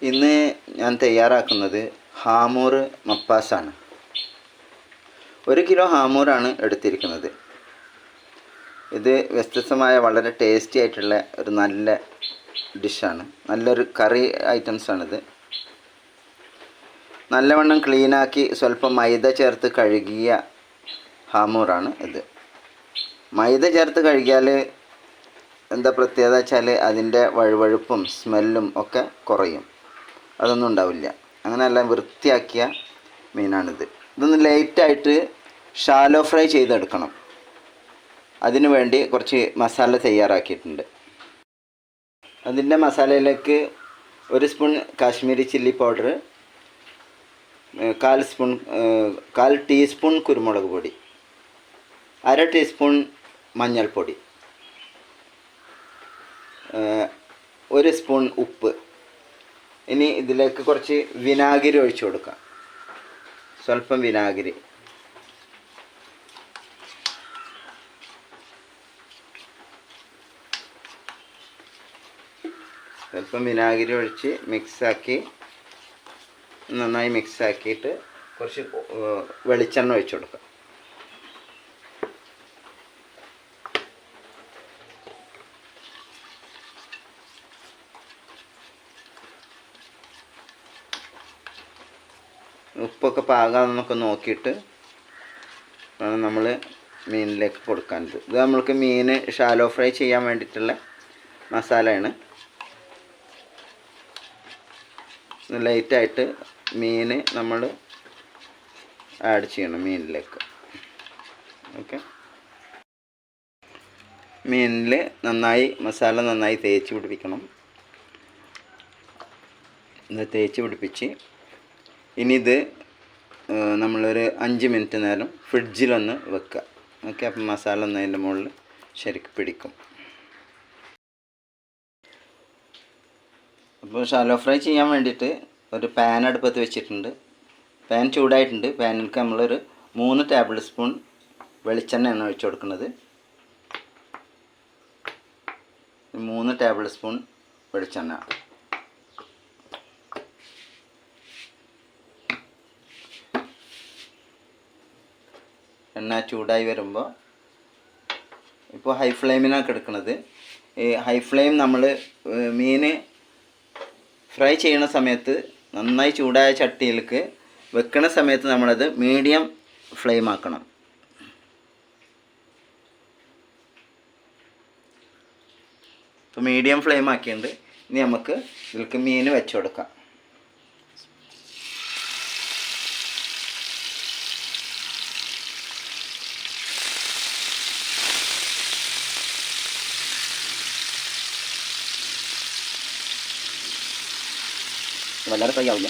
ഇന്ന് ഞാൻ തയ്യാറാക്കുന്നത് ഹാമൂർ മപ്പാസാണ്. 1 കിലോ ഹാമൂറാണ് എടുത്തിരിക്കുന്നത്. ഇത് വ്യത്യസ്തമായ വളരെ ടേസ്റ്റി ആയിട്ടുള്ള ഒരു നല്ല ഡിഷാണ്. നല്ലൊരു കറി ഐറ്റംസാണിത്. നല്ലവണ്ണം ക്ലീനാക്കി സ്വല്പം മൈദ ചേർത്ത് കഴുകിയ ഹാമൂറാണ് ഇത്. മൈദ ചേർത്ത് കഴുകിയാൽ എന്താ പ്രത്യേകത വെച്ചാൽ അതിൻ്റെ വഴുവഴുപ്പും സ്മെല്ലും ഒക്കെ കുറയും. അതൊന്നും ഉണ്ടാവില്ല. അങ്ങനെയെല്ലാം വൃത്തിയാക്കിയ മീനാണിത്. ഇതൊന്ന് ലൈറ്റായിട്ട് ഷാലോ ഫ്രൈ ചെയ്തെടുക്കണം. അതിനു വേണ്ടി കുറച്ച് മസാല തയ്യാറാക്കിയിട്ടുണ്ട്. അതിൻ്റെ മസാലയിലേക്ക് 1 spoon Kashmiri chilli powder, 1/4 teaspoon കുരുമുളക് പൊടി, 1/2 ടീസ്പൂൺ മഞ്ഞൾപ്പൊടി, 1 സ്പൂൺ ഉപ്പ്. ഇനി ഇതിലേക്ക് കുറച്ച് വിനാഗിരി ഒഴിച്ചു കൊടുക്കാം. സ്വല്പം വിനാഗിരി, ഒഴിച്ച് നന്നായി മിക്സാക്കിയിട്ട് കുറച്ച് വെളിച്ചെണ്ണ ഒഴിച്ചു കൊടുക്കാം. ഉപ്പൊക്കെ പാകാമെന്നൊക്കെ നോക്കിയിട്ട് വേണം നമ്മൾ മീനിലേക്ക് കൊടുക്കാനത്. ഇത് നമ്മൾക്ക് മീൻ ഷാലോ ഫ്രൈ ചെയ്യാൻ വേണ്ടിയിട്ടുള്ള മസാലയാണ്. ലൈറ്റായിട്ട് മീൻ നമ്മൾ ആഡ് ചെയ്യണം മീനിലേക്ക്. ഓക്കെ, മീനിൽ മസാല നന്നായി തേച്ച് പിടിപ്പിക്കണം. തേച്ച് പിടിപ്പിച്ച് ഇനി ഇത് നമ്മളൊരു 5 മിനിറ്റ് നേരം ഫ്രിഡ്ജിലൊന്ന് വെക്കുക. ഓക്കെ, അപ്പം മസാല ഒന്ന് അതിൻ്റെ മുകളിൽ ശരിക്കും പിടിക്കും. അപ്പോൾ ഷാലോ ഫ്രൈ ചെയ്യാൻ വേണ്ടിയിട്ട് ഒരു പാൻ അടുപ്പത്ത് വെച്ചിട്ടുണ്ട്. പാൻ ചൂടായിട്ടുണ്ട്. പാനിലേക്ക് നമ്മളൊരു 3 ടേബിൾ സ്പൂൺ വെളിച്ചെണ്ണയാണ് ഒഴിച്ചു കൊടുക്കുന്നത്. 3 ടേബിൾ സ്പൂൺ വെളിച്ചെണ്ണ. എണ്ണ ചൂടായി വരുമ്പോൾ, ഇപ്പോൾ ഹൈ ഫ്ലെയിമിനൊക്കെ എടുക്കുന്നത്. ഈ ഹൈ ഫ്ലെയിം നമ്മൾ മീൻ ഫ്രൈ ചെയ്യുന്ന സമയത്ത് നന്നായി ചൂടായ ചട്ടിയിലേക്ക് വെക്കുന്ന സമയത്ത് നമ്മളത് മീഡിയം ഫ്ലെയിം ആക്കണം. ഇപ്പോൾ മീഡിയം ഫ്ലെയിം ആക്കിയിട്ടുണ്ട്. ഇനി നമുക്ക് ഇതിലേക്ക് മീൻ വെച്ച് കൊടുക്കാം. വളരെ ഫ്രൈ ആവില്ല.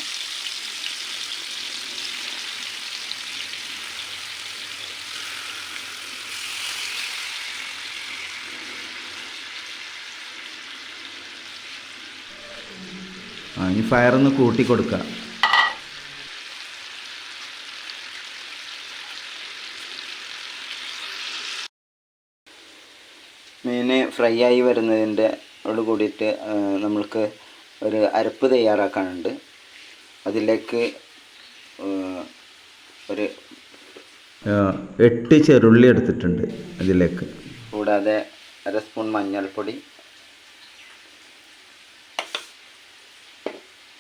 ഇനി ഫയറൊന്ന് കൂട്ടി കൊടുക്കുക. മീൻ ഫ്രൈ ആയി വരുന്നതിൻ്റെ ഓട് കൂടിയിട്ട് നമ്മൾക്ക് ഒരു അരപ്പ് തയ്യാറാക്കാനുണ്ട്. അതിലേക്ക് ഒരു 8 ചെറുള്ളി എടുത്തിട്ടുണ്ട്. അതിലേക്ക് കൂടാതെ 1/2 സ്പൂൺ മഞ്ഞൾപ്പൊടി,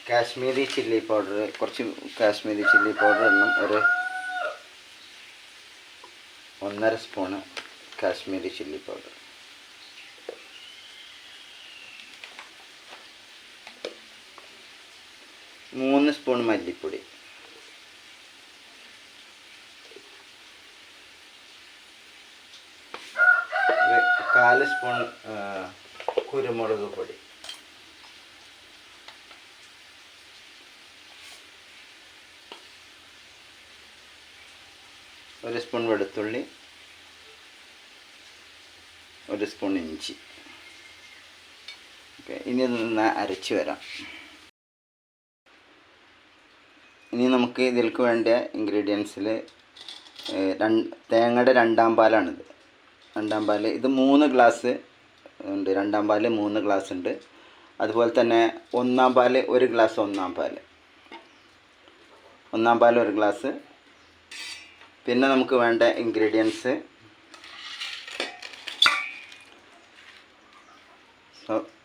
കാശ്മീരി ചില്ലി പൗഡർ, കുറച്ച് കാശ്മീരി ചില്ലി പൗഡർ ഇടണം. ഒരു 1/2 സ്പൂണ് കാശ്മീരി ചില്ലി പൗഡർ, മൂന്ന് സ്പൂൺ മല്ലിപ്പൊടി, 1/4 സ്പൂൺ കുരുമുളക് പൊടി, 1 സ്പൂൺ വെളുത്തുള്ളി, 1 സ്പൂൺ ഇഞ്ചി. ഓക്കെ, ഇനി ഇതൊന്ന് അരച്ച് വരാം. ഇനി നമുക്ക് ഇതിലേക്ക് വേണ്ട ഇൻഗ്രീഡിയൻസിൽ തേങ്ങയുടെ 2-ാം പാലാണിത്. 2-ാം പാൽ ഇത് 3 ഗ്ലാസ് ഉണ്ട്. 2-ാം പാൽ 3 ഗ്ലാസ് ഉണ്ട്. അതുപോലെ തന്നെ ഒന്നാം പാൽ 1 ഗ്ലാസ് ഒന്നാം പാൽ 1 ഗ്ലാസ്. പിന്നെ നമുക്ക് വേണ്ട ഇൻഗ്രീഡിയൻസ്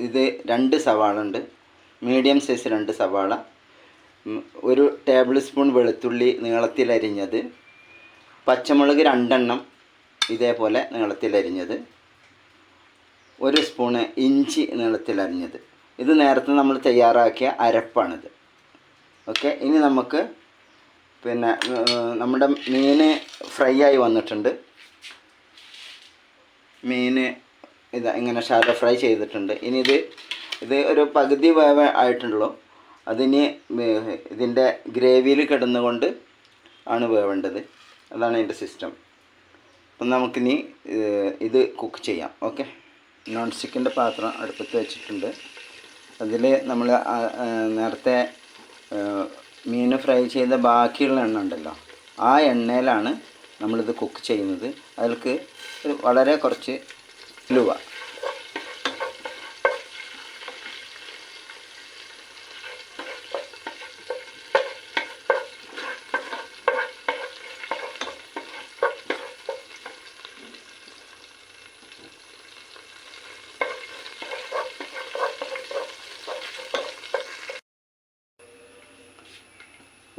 ഇത് 2 സവാള ഉണ്ട്, മീഡിയം സൈസ് 2 സവാള, 1 ടേബിൾ സ്പൂൺ വെളുത്തുള്ളി നീളത്തിലരിഞ്ഞത്, പച്ചമുളക് 2 എണ്ണം ഇതേപോലെ നീളത്തിലരിഞ്ഞത്, 1 സ്പൂണ് ഇഞ്ചി നീളത്തിലരിഞ്ഞത്. ഇത് നേരത്തെ നമ്മൾ തയ്യാറാക്കിയ അരപ്പാണിത്. ഓക്കെ, ഇനി നമുക്ക് പിന്നെ നമ്മുടെ മീൻ ഫ്രൈ ആയി വന്നിട്ടുണ്ട്. മീൻ ഇതാ ഇങ്ങനെ ഷാലോ ഫ്രൈ ചെയ്തിട്ടുണ്ട്. ഇനി ഇത് ഒരു പകുതി വേവ് ആയിട്ടുള്ളൂ. അതിന് ഇതിൻ്റെ ഗ്രേവിയിൽ കിടന്നുകൊണ്ട് ആണ് വേവേണ്ടത്. അതാണ് ഇതിൻ്റെ സിസ്റ്റം. അപ്പം നമുക്കിനി ഇത് കുക്ക് ചെയ്യാം. ഓക്കെ, നോൺ സ്റ്റിക്കിൻ്റെ പാത്രം അടുപ്പത്ത് വെച്ചിട്ടുണ്ട്. അതിൽ നമ്മൾ നേരത്തെ മീൻ ഫ്രൈ ചെയ്ത ബാക്കിയുള്ള എണ്ണ ഉണ്ടല്ലോ, ആ എണ്ണയിലാണ് നമ്മളിത് കുക്ക് ചെയ്യുന്നത്. അതിലേക്ക് വളരെ കുറച്ച് ഉലുവ,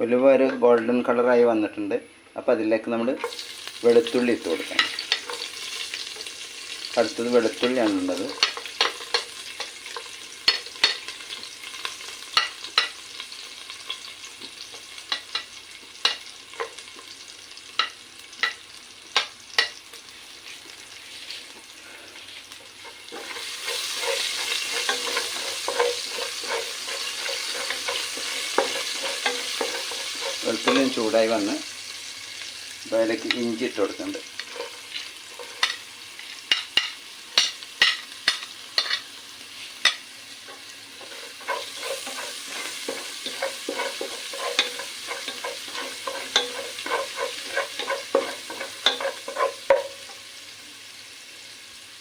ഉലുവ ഒരു ഗോൾഡൻ കളറായി വന്നിട്ടുണ്ട്. അപ്പോൾ അതിലേക്ക് നമ്മൾ വെളുത്തുള്ളി ഇട്ട് കൊടുക്കണം. അടുത്തത് വെളുത്തുള്ളിയാണുള്ളത്. വെളുത്തുള്ളിയും ചൂടായി വന്ന് അപ്പോൾ അതിലേക്ക് ഇഞ്ചി ഇട്ട് കൊടുക്കുന്നുണ്ട്.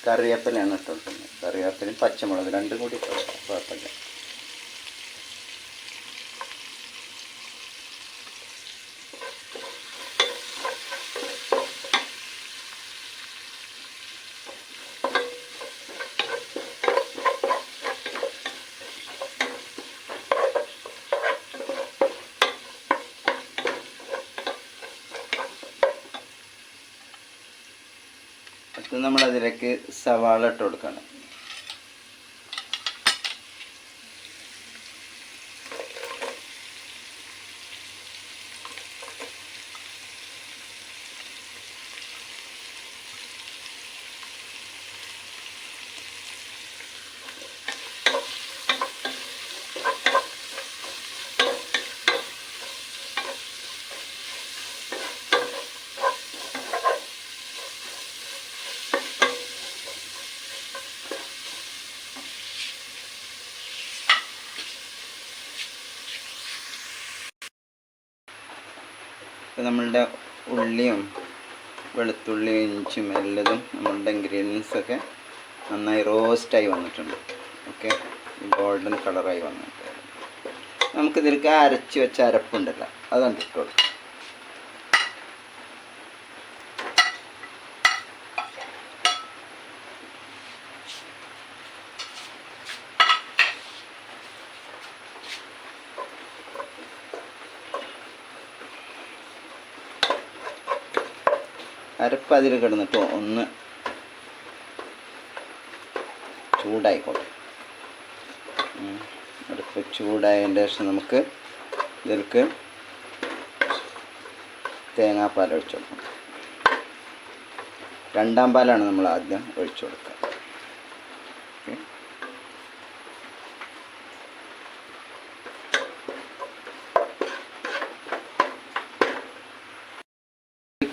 കറിവേപ്പിലയാണ് ഇട്ട് കൊടുക്കുന്നത്. കറിവേപ്പിലയും പച്ചമുളക് 2 കൂടി ഇട്ട് കൊടുക്കാം, കുഴപ്പമില്ല. അടുത്ത് നമ്മളതിലേക്ക് സവാള ഇട്ട് കൊടുക്കണം. ഇപ്പോൾ നമ്മളുടെ ഉള്ളിയും വെളുത്തുള്ളിയും ഇഞ്ചിയും എല്ലതും നമ്മളുടെ ഇൻഗ്രീഡിയൻസൊക്കെ നന്നായി റോസ്റ്റായി വന്നിട്ടുണ്ട്. ഓക്കെ, ഗോൾഡൻ കളറായി വന്നിട്ടുണ്ട്. നമുക്കിതിലേക്ക് അരച്ച് വെച്ച അരപ്പുണ്ടല്ലോ, അത് കണ്ടിട്ട് കൊടുക്കാം. അരപ്പ് അതിൽ കിടന്നിട്ട് ഒന്ന് ചൂടായിക്കോട്ടെ. അടുപ്പ് ചൂടായതിൻ്റെ ശേഷം നമുക്ക് ഇതിലേക്ക് തേങ്ങാപ്പാൽ ഒഴിച്ചു കൊടുക്കണം. 2ാം പാലാണ് നമ്മൾ ആദ്യം ഒഴിച്ചു കൊടുക്കുക.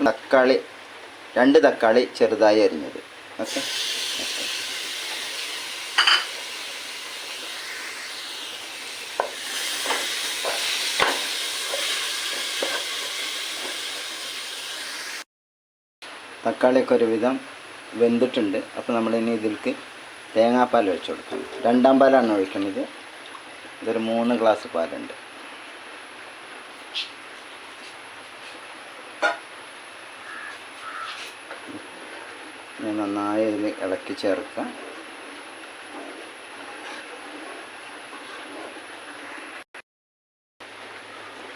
തക്കാളി 2 തക്കാളി ചെറുതായി അരിഞ്ഞത്. ഓക്കെ, തക്കാളിയൊക്കെ ഒരുവിധം വെന്തിട്ടുണ്ട്. അപ്പോൾ നമ്മളിനി ഇതിലേക്ക് തേങ്ങാപ്പാൽ ഒഴിച്ച് കൊടുക്കണം. 2-ാം പാലാണ് ഒഴിക്കുന്നത്. ഇതൊരു 3 ഗ്ലാസ് പാലുണ്ട്. ഞാൻ നന്നായി ഇതിൽ ഇളക്കി ചേർക്കാം.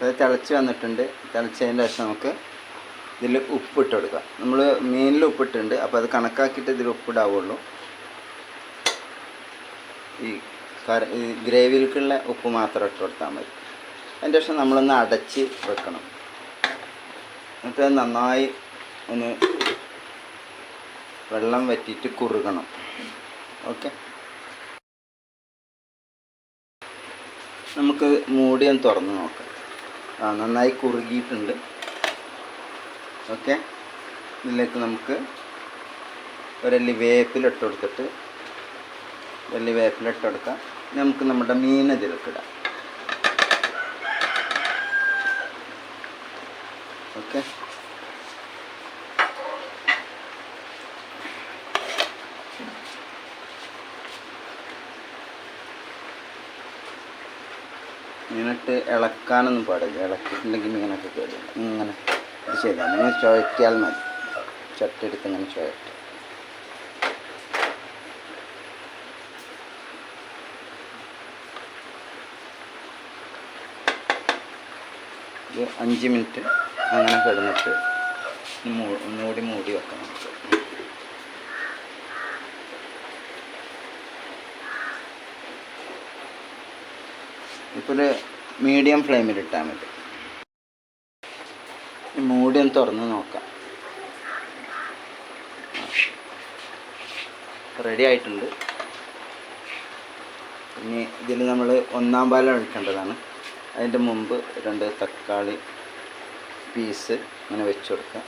അത് തിളച്ച് വന്നിട്ടുണ്ട്. തിളച്ചതിന് ശേഷം നമുക്ക് ഇതിൽ ഉപ്പിട്ട് കൊടുക്കാം. നമ്മൾ മീനിൽ ഉപ്പിട്ടുണ്ട്, അപ്പോൾ അത് കണക്കാക്കിയിട്ട് ഇതിൽ ഉപ്പിടാവുള്ളൂ. ഈ ഗ്രേവിയിലേക്കുള്ള ഉപ്പ് മാത്രം ഇട്ട് കൊടുത്താൽ മതി. അതിൻ്റെ ശേഷം നമ്മളൊന്ന് അടച്ച് വെക്കണം. എന്നിട്ട് നന്നായി ഒന്ന് വെള്ളം വറ്റിയിട്ട് കുറുകണം. ഓക്കെ, നമുക്ക് മൂടി ഒന്ന് തുറന്ന് നോക്കാം. നന്നായി കുറുകിയിട്ടുണ്ട്. ഓക്കെ, ഇതിലേക്ക് നമുക്ക് ഒരല്ലി വേപ്പിലിട്ട് കൊടുത്തിട്ട് വേപ്പിലിട്ട് കൊടുക്കാം. നമുക്ക് നമ്മുടെ മീൻ ഇതിലേക്ക് ഇടാം. ഓക്കെ, മീനിട്ട് ഇളക്കാനൊന്നും പാടില്ല. ഇളക്കിയിട്ടുണ്ടെങ്കിൽ മീനൊക്കെ കേടില്ല. ഇങ്ങനെ ഇത് ചെയ്താൽ ഇങ്ങനെ ചുഴറ്റിയാൽ മതി. ചട്ടെടുത്ത് ഇങ്ങനെ ചുഴറ്റി. ഒരു 5 മിനിറ്റ് അങ്ങനെ കിടന്നിട്ട് ഒന്നുകൂടി മൂടി വെക്കണം. നമുക്ക് ഇപ്പോൾ ഒരു മീഡിയം ഫ്ലെയിമിലിട്ടാൽ മതി. മൂടി ഒന്ന് തുറന്ന് നോക്കാം. റെഡി ആയിട്ടുണ്ട്. ഇനി ഇതിൽ നമ്മൾ 1-ാം പാൽ ഒഴിക്കേണ്ടതാണ്. അതിൻ്റെ മുമ്പ് 2 തക്കാളി പീസ് ഇങ്ങനെ വെച്ച് കൊടുക്കാം.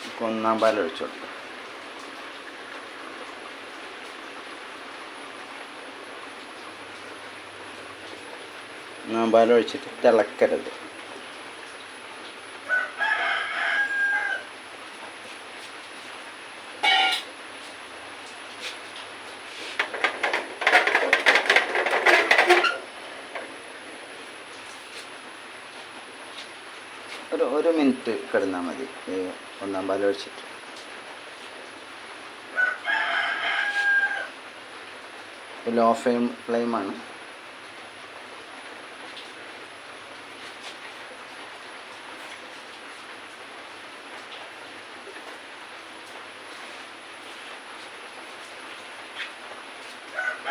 നമുക്ക് 1-ാം പാൽ ഒഴിച്ചു കൊടുക്കാം. പാൽ ഒഴിച്ചിട്ട് തിളക്കരുത്. ഒരു മിനിറ്റ് കിടന്നാൽ മതി. 1-ാം പാൽ ഒഴിച്ചിട്ട് ലോ ഫ്ലെയിമാണ്.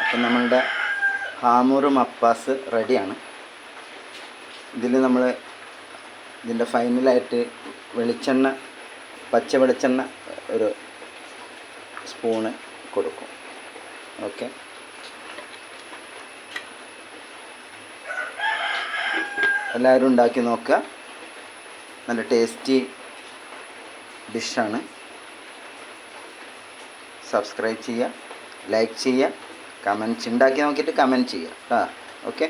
അപ്പം നമ്മളുടെ ഹാമൂറ് മപ്പാസ് റെഡിയാണ്. ഇതിൽ നമ്മൾ ഇതിൻ്റെ ഫൈനലായിട്ട് വെളിച്ചെണ്ണ, പച്ച വെളിച്ചെണ്ണ ഒരു സ്പൂണ് കൊടുക്കും. ഓക്കെ, എല്ലാവരും ഉണ്ടാക്കി നോക്കുക. നല്ല ടേസ്റ്റി ഡിഷാണ്. സബ്സ്ക്രൈബ് ചെയ്യുക, ലൈക്ക് ചെയ്യുക, കമൻറ്റ്സ് ഉണ്ടാക്കി നോക്കിയിട്ട് കമൻറ്റ് ചെയ്യുക. ഓക്കെ.